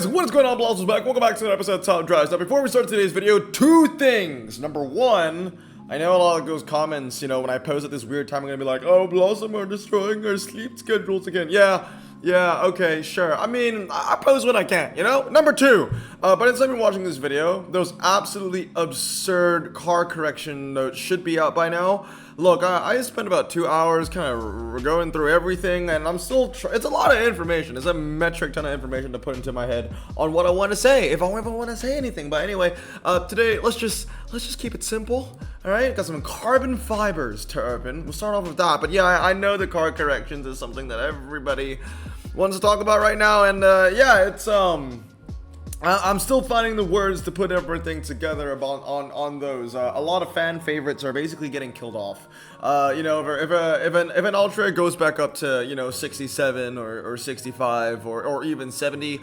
guys, what is going on? Blossoms back. Welcome back to another episode of Top Drives. Now, before we start today's video, two things. Number one, I know a lot of those comments, you know, when I post at this weird time, I'm gonna be like, oh, Blossom are destroying our sleep schedules again. Yeah, okay, sure. I mean, I post when I can, you know? Number two, but instead of watching this video, those absolutely absurd car correction notes should be out by now. Look, I spent about 2 hours kind of going through everything, and I'm still it's a lot of information. It's a metric ton of information to put into my head on what I want to say, if I ever want to say anything. But anyway, today, let's just keep it simple, all right? Got some carbon fibers to open. We'll start off with that. But yeah, I know the car corrections is something that everybody wants to talk about right now, and yeah, it's I'm still finding the words to put everything together about on those. A lot of fan favorites are basically getting killed off. You know, if an Ultra goes back up to, you know, 67 or 65 or even 70,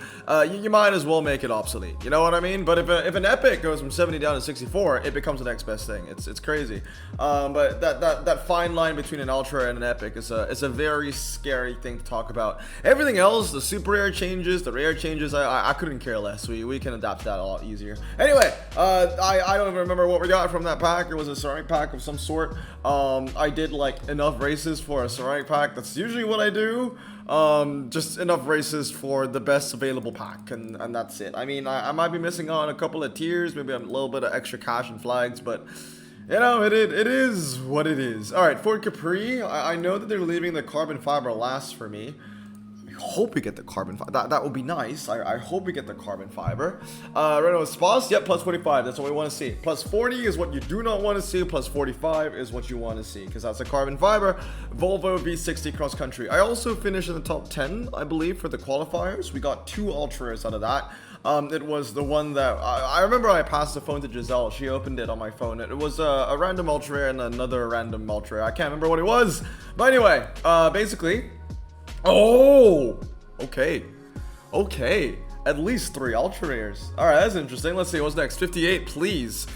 you might as well make it obsolete. You know what I mean? But if an Epic goes from 70 down to 64, it becomes the next best thing. It's crazy. But that fine line between an Ultra and an Epic is a very scary thing to talk about. Everything else, the super rare changes, the rare changes, I couldn't care less. We can adapt that a lot easier. Anyway, I don't even remember what we got from that pack. It was a ceramic pack of some sort. I did like enough races for a ceramic pack. That's usually what I do. Just enough races for the best available pack, and that's it. I mean, I might be missing on a couple of tiers, maybe a little bit of extra cash and flags, but you know, it is what it is. All right, for Capri, I know that they're leaving the carbon fiber last for me. I hope we get the carbon fiber. That would be nice. I hope we get the carbon fiber. Renault Spas, yep, plus 45. That's what we want to see. Plus 40 is what you do not want to see. Plus 45 is what you want to see, because that's a carbon fiber. Volvo V60 cross country. I also finished in the top 10, I believe, for the qualifiers. We got 2 Ultras out of that. It was the one that I remember I passed the phone to Giselle. She opened it on my phone. It was a random Ultra and another random Ultra. I can't remember what it was. But anyway, basically. Oh, okay. At least 3 ultra rares. All right, that's interesting. Let's see what's next. 58, please.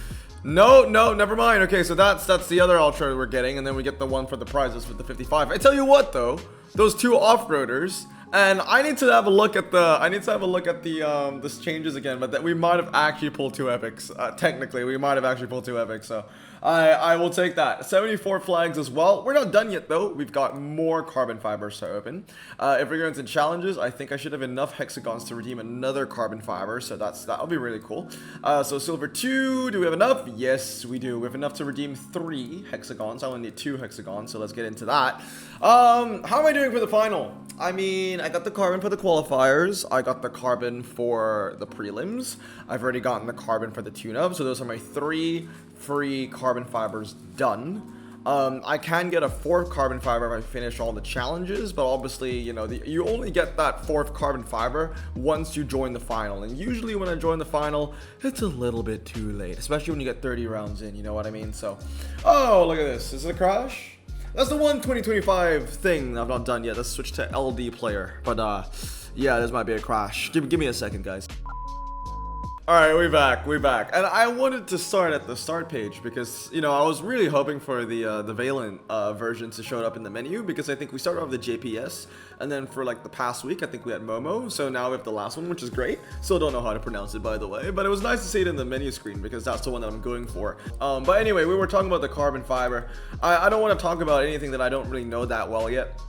No, never mind. Okay, so that's the other ultra we're getting, and then we get the one for the prizes with the 55. I tell you what, though, those 2 off-roaders, and I need to have a look at the changes again, but that we might have actually pulled 2 epics. Technically, we might have actually pulled 2 epics, so I will take that. 74 flags as well. We're not done yet, though. We've got more carbon fibers to open. If we're going to challenges, I think I should have enough hexagons to redeem another carbon fiber, so that'll be really cool. So silver 2, do we have enough? Yes, we do. We have enough to redeem 3 hexagons. I only need 2 hexagons, so let's get into that. How am I doing for the final? I mean, I got the carbon for the qualifiers. I got the carbon for the prelims. I've already gotten the carbon for the tune-up, so those are my 3 free carbon fibers done. I can get a 4th carbon fiber if I finish all the challenges, but obviously, you know, you only get that 4th carbon fiber once you join the final, and usually when I join the final, it's a little bit too late, especially when you get 30 rounds in, you know what I mean? So, oh, look at this. Is it a crash? That's the one 2025 thing I've not done yet. Let's switch to LD player, but yeah, this might be a crash. Give me a second, guys. All right, we're back. And I wanted to start at the start page because, you know, I was really hoping for the Valent version to show up in the menu, because I think we started off with the JPS, and then for like the past week, I think we had Momo. So now we have the last one, which is great. Still don't know how to pronounce it, by the way, but it was nice to see it in the menu screen because that's the one that I'm going for. But anyway, we were talking about the carbon fiber. I don't want to talk about anything that I don't really know that well yet.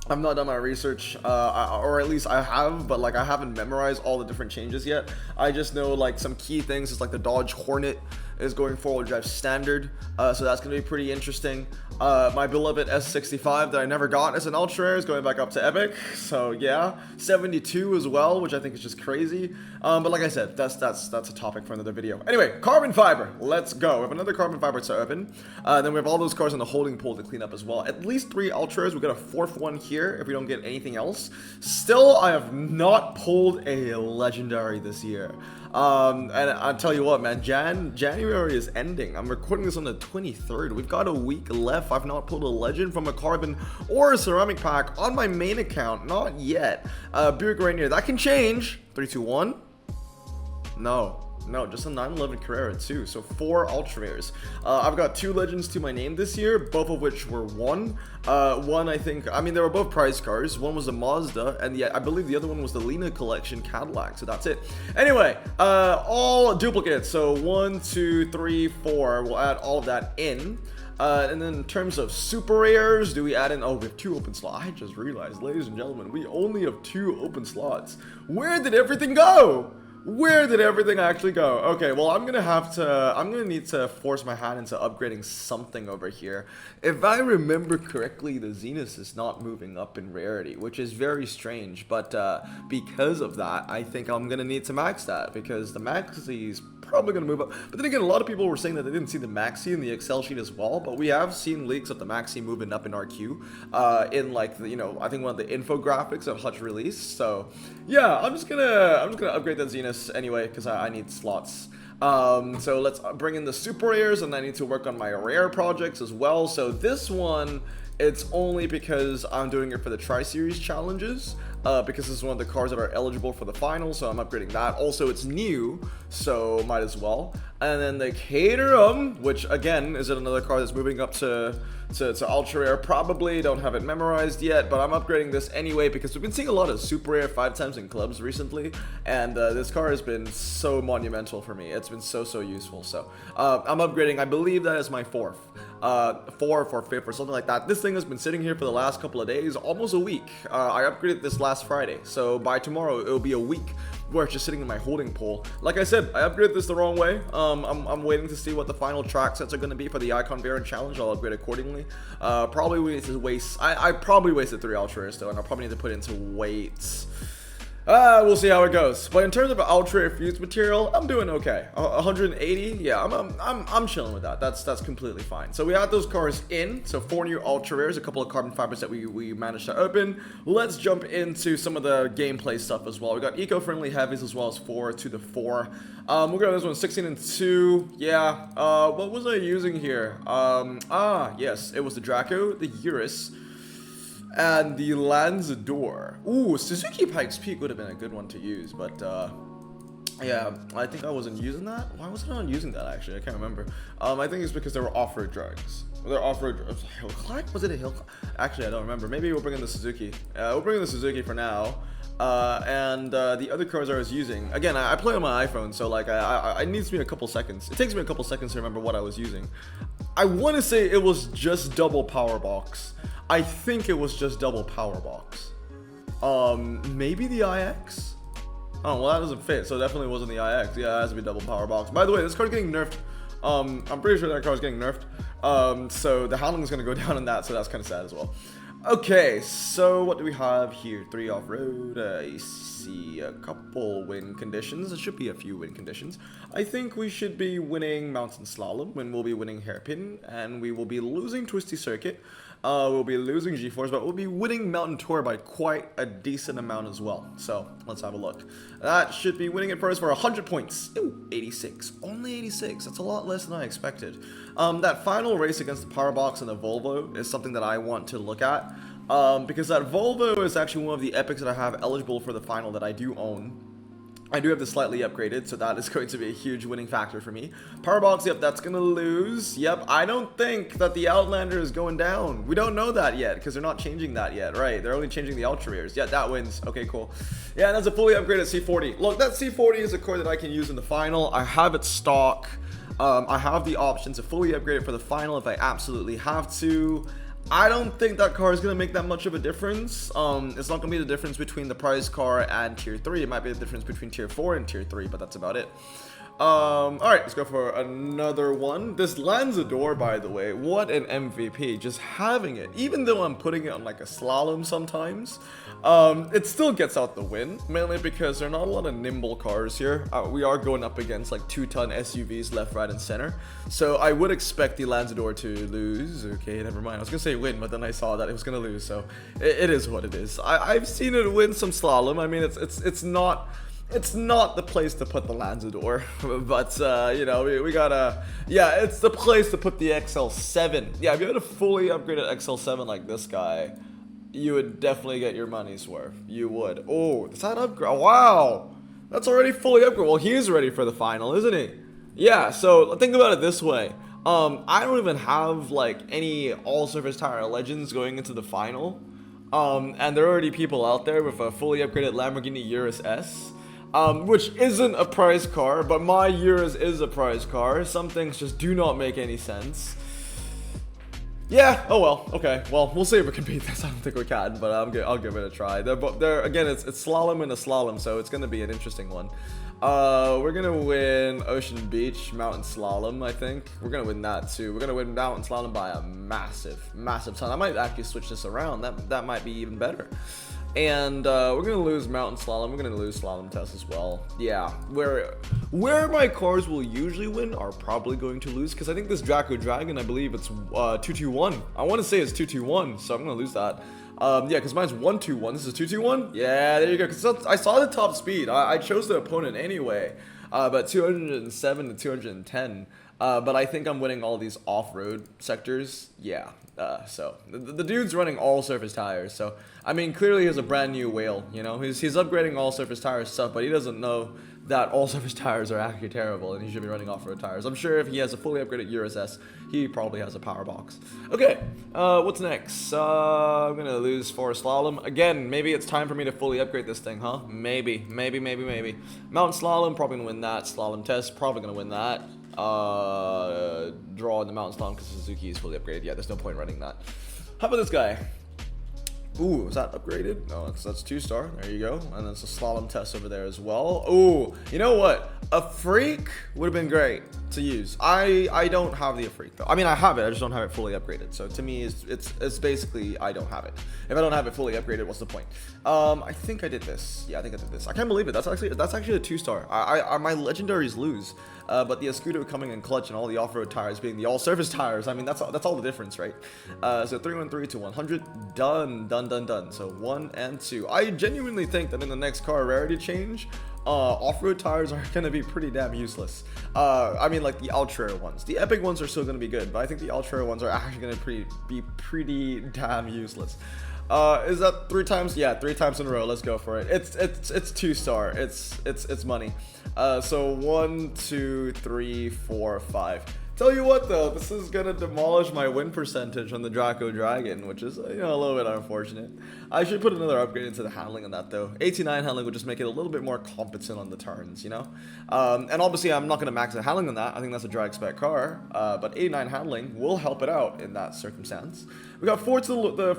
I've not done my research, or at least I have, but like I haven't memorized all the different changes yet. I just know like some key things. It's like the Dodge Hornet is going four-wheel drive standard, so that's gonna be pretty interesting. My beloved S65 that I never got as an ultra rare is going back up to epic, so yeah. 72 as well, which I think is just crazy. But like I said, that's a topic for another video. Anyway, carbon fiber, let's go. We have another carbon fiber to open. Then we have all those cars in the holding pool to clean up as well. At least 3 ultras. We got a 4th one here if we don't get anything else. Still, I have not pulled a legendary this year. And I'll tell you what, man, January is ending. I'm recording this on the 23rd. We've got a week left. I've not pulled a legend from a carbon or a ceramic pack on my main account. Not yet. Buick Rainier, that can change. 3, 2, 1. No. No, just a 911 Carrera too. So 4 ultra rares. I've got 2 legends to my name this year, both of which were one. One, I think, I mean, they were both prize cars. One was a Mazda, and I believe the other one was the Lena Collection Cadillac. So that's it. Anyway, all duplicates. So 1, 2, 3, 4. We'll add all of that in. And then in terms of super rares, do we add in, oh, we have 2 open slots. I just realized, ladies and gentlemen, we only have 2 open slots. Where did everything go? Where did everything actually go? Okay, well, I'm gonna need to force my hand into upgrading something over here. If I remember correctly, the Zenith is not moving up in rarity, which is very strange, but because of that, I think I'm gonna need to max that, because the Maxi is probably gonna move up. But then again, a lot of people were saying that they didn't see the Maxi in the Excel sheet as well, but we have seen leaks of the Maxi moving up in RQ, in like the, I think one of the infographics of Hutch release. So yeah, I'm just gonna upgrade that Zenith anyway, because I need slots. So let's bring in the super rares, and I need to work on my rare projects as well. So this one, it's only because I'm doing it for the Tri-Series challenges, because this is one of the cars that are eligible for the final, so I'm upgrading that. Also, it's new, so might as well. And then the Caterham, which again is another car that's moving up to ultra rare. Probably don't have it memorized yet, but I'm upgrading this anyway because we've been seeing a lot of super rare 5 times in clubs recently, and this car has been so monumental for me. It's been so useful. So I'm upgrading. I believe that is my 4th, 4th or 5th or something like that. This thing has been sitting here for the last couple of days, almost a week. I upgraded this last Friday, so by tomorrow it'll be a week where it's just sitting in my holding pool. Like I said, I upgraded this the wrong way. I'm waiting to see what the final track sets are going to be for the Icon Baron Challenge. I'll upgrade accordingly. Probably we need to waste. I probably wasted 3 ultra rares though, and I'll probably need to put into weights. We'll see how it goes. But in terms of ultra rare fused material, I'm doing okay. 180, yeah, I'm chilling with that. That's completely fine. So we had those cars in. So 4 new ultra rares, a couple of carbon fibers that we managed to open. Let's jump into some of the gameplay stuff as well. We got eco-friendly heavies as well as 4 to the 4. We'll go this one 16 and 2. Yeah. What was I using here? Yes, it was the Draco, the Urus, and the Lanzador. Ooh, Suzuki Pikes Peak would have been a good one to use, but yeah, I think I wasn't using that. Why wasn't I using that actually? I can't remember. I think it's because they were off-road drugs. They're off-road. Hill climb? Was it a hill climb? Actually, I don't remember. Maybe we'll bring in the Suzuki. We'll bring in the Suzuki for now. And the other cars I was using, again, I play on my iPhone, so like it needs me a couple seconds. It takes me a couple seconds to remember what I was using. I want to say it was just double power box. I think it was just double power box. Maybe the IX? Oh, well, that doesn't fit, so it definitely wasn't the IX. Yeah, it has to be double power box. By the way, this car's getting nerfed. I'm pretty sure that car's getting nerfed. So the handling is going to go down on that, so that's kind of sad as well. Okay, so what do we have here? 3 off-road. I see a couple win conditions. There should be a few win conditions. I think we should be winning Mountain Slalom, when we'll be winning Hairpin, and we will be losing Twisty Circuit. We'll be losing G-Force, but we'll be winning Mountain Tour by quite a decent amount as well. So let's have a look. That should be winning it for us for 100 points. Ooh, 86. Only 86. That's a lot less than I expected. That final race against the Power Box and the Volvo is something that I want to look at. Because that Volvo is actually one of the epics that I have eligible for the final that I do own. I do have this slightly upgraded, so that is going to be a huge winning factor for me. Powerbox, yep, that's going to lose. Yep, I don't think that the Outlander is going down. We don't know that yet, because they're not changing that yet, right? They're only changing the Ultra Rares. Yeah, that wins. Okay, cool. Yeah, and that's a fully upgraded C40. Look, that C40 is a core that I can use in the final. I have it stock. I have the option to fully upgrade it for the final if I absolutely have to. I don't think that car is going to make that much of a difference. It's not going to be the difference between the prize car and tier 3. It might be the difference between tier 4 and tier 3, but that's about it. Alright, let's go for another one. This Lanzador, by the way, what an MVP. Just having it, even though I'm putting it on like a slalom sometimes, it still gets out the win, mainly because there are not a lot of nimble cars here. We are going up against like 2-ton SUVs left, right, and center. So I would expect the Lanzador to lose. Okay, never mind. I was going to say win, but then I saw that it was going to lose, so it is what it is. I've seen it win some slalom. I mean, it's not the place to put the Lanzador, but, you know, we gotta, yeah, it's the place to put the XL7. Yeah, if you had a fully upgraded XL7 like this guy, you would definitely get your money's worth. You would. Oh, does that upgrade? Wow. That's already fully upgraded. Well, he is ready for the final, isn't he? Yeah, so think about it this way. I don't even have like any all-surface tire legends going into the final. And there are already people out there with a fully upgraded Lamborghini Urus S. Which isn't a prize car, but my Urus is a prize car. Some things just do not make any sense. Yeah, oh well, okay. Well, we'll see if we can beat this. I don't think we can, but I'll give it a try. Again, it's slalom and a slalom, so it's gonna be an interesting one. We're gonna win Ocean Beach Mountain Slalom, I think. We're gonna win that too. We're gonna win Mountain Slalom by a massive ton. I might actually switch this around. That might be even better. And we're gonna lose Mountain Slalom. We're gonna lose Slalom Test as well. Yeah, where my cars will usually win are probably going to lose, because I think this Draco Dragon, I believe it's 221. I want to say it's 221, so I'm gonna lose that. Yeah, because mine's 121. This is 221. Yeah, there you go. Because I saw the top speed. I chose the opponent anyway, but 207 to 210. But I think I'm winning all these off-road sectors. Yeah. So the dude's running all surface tires. So I mean, clearly he's a brand new whale. You know, he's upgrading all surface tire stuff, but he doesn't know that all surface tires are actually terrible, and he should be running off-road tires. I'm sure if he has a fully upgraded Urus S, he probably has a power box. Okay, what's next? I'm gonna lose for Slalom again. Maybe it's time for me to fully upgrade this thing, huh? Maybe. Mountain Slalom, probably gonna win that. Slalom Test, probably gonna win that. Draw in the Mountain Slalom because Suzuki is fully upgraded. Yeah, there's no point running that. How about this guy? Ooh, is that upgraded? No, that's 2-star. There you go. And there's a Slalom Test over there as well. Ooh, you know what? A Freak would have been great to use. I don't have the Freak though. I mean, I have it. I just don't have it fully upgraded. So to me, it's basically I don't have it. If I don't have it fully upgraded, what's the point? I think I did this. Yeah, I think I did this. I can't believe it. That's actually a 2-star. My legendaries lose. But the Escudo coming in clutch and all the off-road tires being the all-surface tires. I mean, that's all the difference, right? So 313 to 100, done. So 1 and 2. I genuinely think that in the next car rarity change, off-road tires are going to be pretty damn useless. I mean, like the ultra ones. The epic ones are still going to be good, but I think the ultra ones are actually going to be pretty damn useless. Is that 3 times? Yeah, 3 times in a row. Let's go for it. It's 2-star. It's money. So 1, 2, 3, 4, 5. Tell you what though, this is gonna demolish my win percentage on the Draco Dragon, which is, you know, a little bit unfortunate. I should put another upgrade into the handling on that though. 89 handling would just make it a little bit more competent on the turns, you know? And obviously I'm not gonna max the handling on that. I think that's a drag spec car, but 89 handling will help it out in that circumstance. We got 4 to the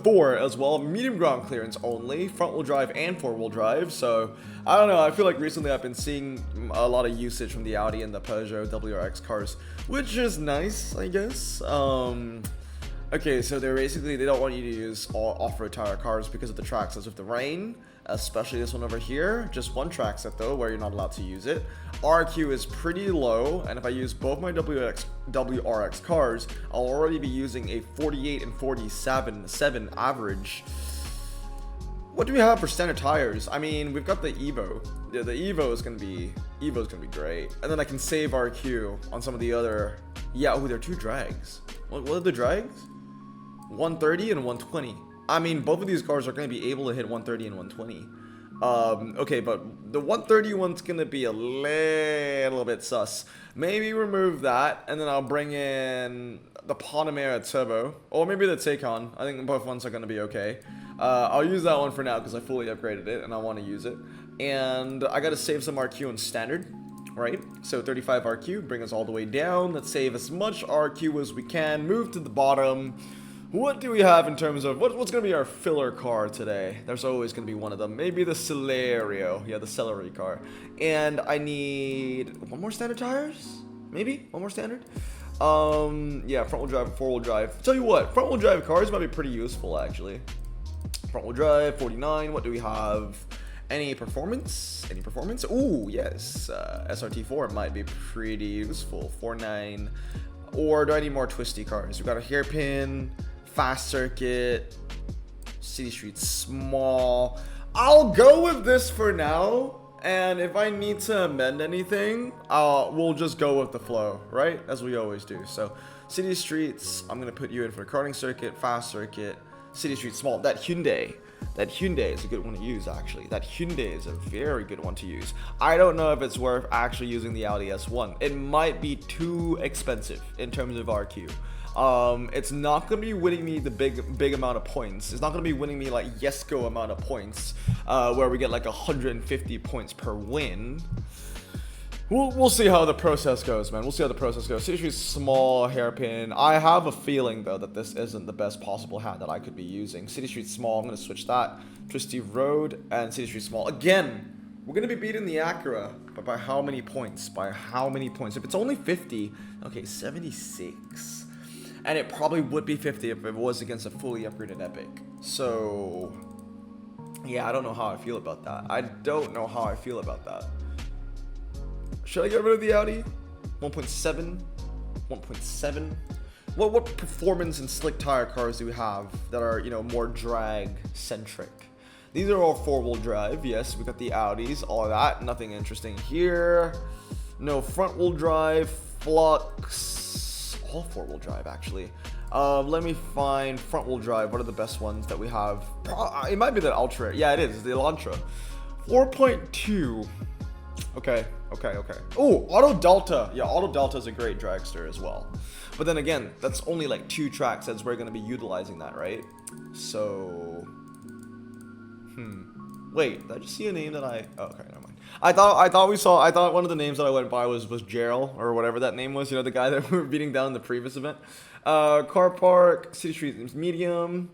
4 as well. Medium ground clearance only, front wheel drive and 4-wheel drive. So I don't know. I feel like recently I've been seeing a lot of usage from the Audi and the Peugeot WRX cars, which is nice, I guess. Okay, so they don't want you to use all off-road tire cars because of the track sets with the rain, especially this one over here. Just one track set though, where you're not allowed to use it. RQ is pretty low, and if I use both my WRX cars, I'll already be using a 48 and 47 average. What do we have for standard tires? I mean, we've got the Evo. Yeah, the Evo is gonna be great, and then I can save RQ on some of the other. Yeah, oh, there are 2 drags. What are the drags? 130 and 120. I mean, both of these cars are going to be able to hit 130 and 120. Okay, but the 130 one's going to be a little bit sus. Maybe remove that, and then I'll bring in the Panamera Turbo, or maybe the Taycan. I think both ones are going to be okay. I'll use that one for now because I fully upgraded it, and I want to use it. And I got to save some RQ in standard. Right, so 35 RQ, bring us all the way down. Let's save as much RQ as we can. Move to the bottom. What do we have in terms of what's going to be our filler car today? There's always going to be one of them. Maybe the Celerio. Yeah, the celery car. And I need 1 more standard tires. Maybe 1 more standard. Yeah, front wheel drive, 4-wheel drive. Tell you what, front wheel drive cars might be pretty useful actually. Front wheel drive, 49. What do we have? Any performance? Ooh, yes. SRT4 might be pretty useful. 49. Or do I need more twisty cars? We've got a hairpin, fast circuit, city street small. I'll go with this for now. And if I need to amend anything, we'll just go with the flow, right? As we always do. So city streets, I'm going to put you in for a karting circuit, fast circuit. City Street Small. That Hyundai is a good one to use, actually. That Hyundai is a very good one to use. I don't know if it's worth actually using the Audi S1. It might be too expensive in terms of RQ. It's not going to be winning me the big amount of points. It's not going to be winning me like Yesco amount of points, where we get like 150 points per win. We'll see how the process goes, man. We'll see how the process goes. City Street Small, hairpin. I have a feeling, though, that this isn't the best possible hat that I could be using. City Street Small, I'm going to switch that. Twisty Road and City Street Small. Again, we're going to be beating the Acura, but by how many points? By how many points? If it's only 50, okay, 76. And it probably would be 50 if it was against a fully upgraded Epic. So, yeah, I don't know how I feel about that. I don't know how I feel about that. Should I get rid of the Audi? 1.7? 1.7? What performance and slick tire cars do we have that are, you know, more drag-centric? These are all four-wheel drive. Yes, we got the Audis, all of that. Nothing interesting here. No front-wheel drive. Flux. All four-wheel drive, actually. Let me find front-wheel drive. What are the best ones that we have? It might be the Ultra. Yeah, it is. The Elantra. 4.2. Okay. Oh, Auto Delta. Yeah, Auto Delta is a great dragster as well. But then again, that's only like 2 tracks as we're going to be utilizing that, right? So, wait, did I just see a name that oh, okay, never mind. I thought one of the names that I went by was Gerald or whatever that name was. You know, the guy that we were beating down in the previous event. Car Park, City Street Medium.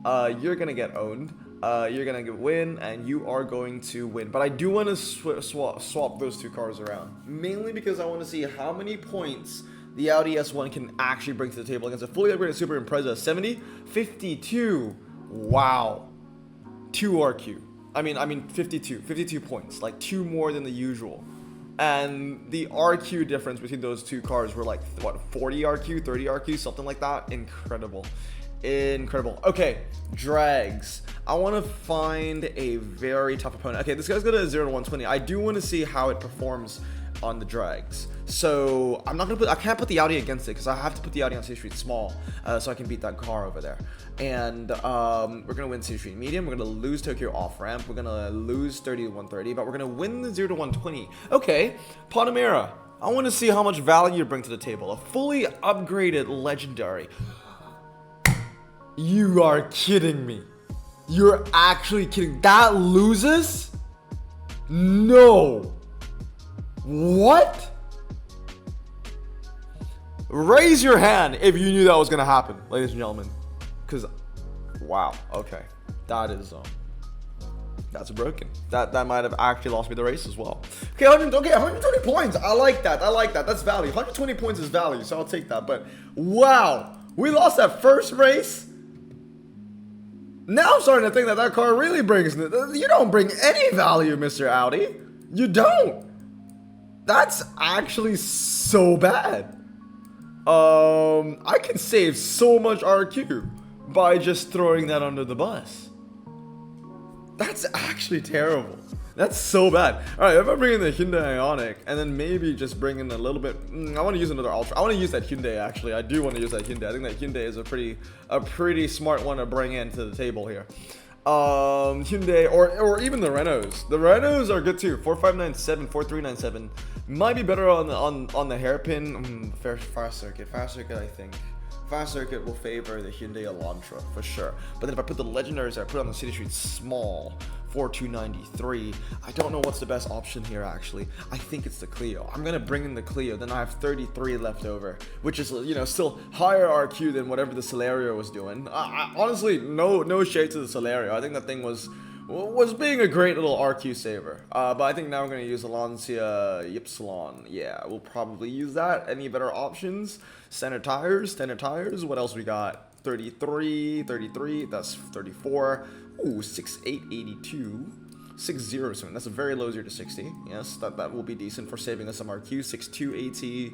You're gonna get owned. You're gonna win, and you are going to win. But I do want to swap those 2 cars around, mainly because I want to see how many points the Audi S1 can actually bring to the table against a fully upgraded Super Impreza. 70, 52. Wow, 2 RQ. I mean 52 points, like 2 more than the usual. And the RQ difference between those 2 cars were like, what, 40 RQ, 30 RQ, something like that. Incredible. Okay, drags. I want to find a very tough opponent. Okay, this guy's got a 0 to 120. I do want to see how it performs on the drags. So I can't put the Audi against it because I have to put the Audi on City Street Small so I can beat that car over there. And we're gonna win City Street Medium. We're gonna lose Tokyo Off Ramp. We're gonna lose 30 to 130, but we're gonna win the 0 to 120. Okay, Panamera. I want to see how much value you bring to the table. A fully upgraded legendary. You are kidding me. You're actually kidding. That loses? No. What? Raise your hand if you knew that was going to happen, ladies and gentlemen. Because, wow. Okay. That is, that's broken. That might have actually lost me the race as well. Okay, 120 points. I like that. That's value. 120 points is value, so I'll take that. But, wow. We lost that first race? Now I'm starting to think that car really brings... You don't bring any value, Mr. Audi. You don't. That's actually so bad. I can save so much RQ by just throwing that under the bus. That's actually terrible. That's so bad. Alright, if I bring in the Hyundai Ioniq and then maybe just bring in a little bit... I want to use another Ultra. I want to use that Hyundai, actually. I do want to use that Hyundai. I think that Hyundai is a pretty smart one to bring into the table here. Hyundai or even the Renaults. The Renaults are good too. 4597, 4397. Might be better on the hairpin. Fast circuit, I think. Fast circuit will favor the Hyundai Elantra for sure. But then if I put the legendaries, I put it on the City Street Small, 4293. I don't know what's the best option here, actually. I think it's the Clio. I'm gonna bring in the Clio. Then I have 33 left over, which is, you know, still higher RQ than whatever the Celerio was doing. Honestly, no shade to the Celerio. I think that thing was being a great little RQ saver. But I think now we're going to use the Lancia Ypsilon. Yeah, we'll probably use that. Any better options? Standard tires. What else we got? 33, that's 34. Ooh, 6882. 607. That's a very low 0 to 60. Yes, that will be decent for saving us some RQ. 6280.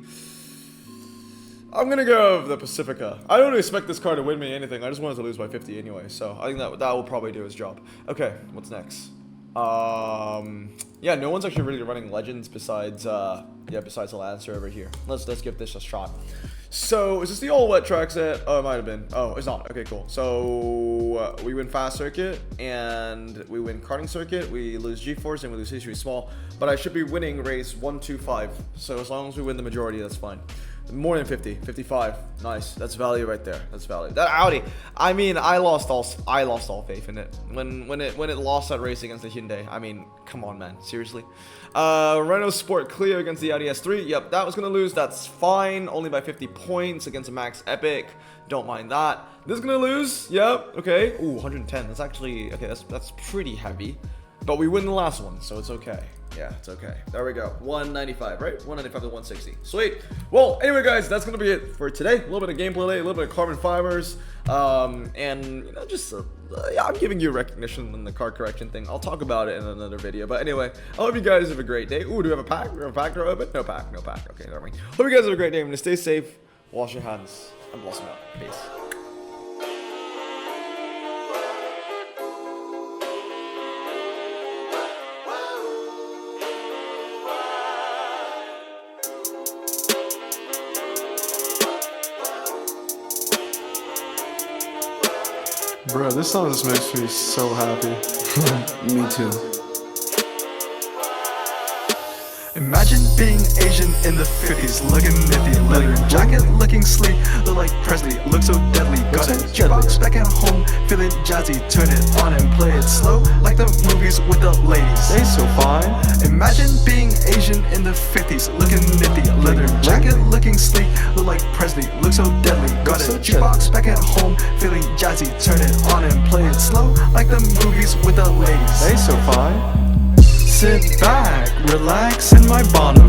I'm gonna go with the Pacifica. I don't expect this car to win me anything. I just wanted to lose by 50 anyway, so I think that will probably do his job. Okay, what's next? Yeah, no one's actually really running legends besides the Lancer over here. Let's give this a shot. So, is this the all wet track set? Oh, it might have been. Oh, it's not. Okay, cool. So, we win fast circuit, and we win karting circuit. We lose G-force, and we lose history small. But I should be winning race 1, 2, 5. So, as long as we win the majority, that's fine. More than 50. 55. Nice. That's value right there. That's value. That Audi. I mean, I lost all faith in it. When it lost that race against the Hyundai. I mean, come on, man. Seriously. Renault Sport Clio against the Audi S3. Yep, that was gonna lose. That's fine. Only by 50 points against a Max Epic. Don't mind that. This is gonna lose. Yep. Okay. Ooh, 110. That's actually okay. That's pretty heavy. But we win the last one, so it's okay. Yeah, it's okay. There we go. 195, right? 195 to 160. Sweet. Well, anyway, guys, that's gonna be it for today. A little bit of gameplay, a little bit of carbon fibers, and you know, just yeah, I'm giving you recognition on the car correction thing. I'll talk about it in another video. But anyway, I hope you guys have a great day. Ooh, do we have a pack? Do we have a pack to open? No pack. No pack. Okay, never mind. Hope you guys have a great day. I'm gonna stay safe, wash your hands, and blossom out. Peace. Bro, this song just makes me so happy. Me too. Imagine being Asian in the 50s, looking nifty, leather jacket, looking sleek, look like Presley, look so deadly, got a jukebox back at home, feeling jazzy, turn it on and play it slow, like the movies with the ladies. They so fine. Imagine being Asian in the 50s, looking nifty, leather jacket, looking sleek, look like Presley, look so deadly, got a jukebox back at home, feeling jazzy, turn it on and play it slow, like the movies with the ladies. They so fine. Sit back, relax in my Bono.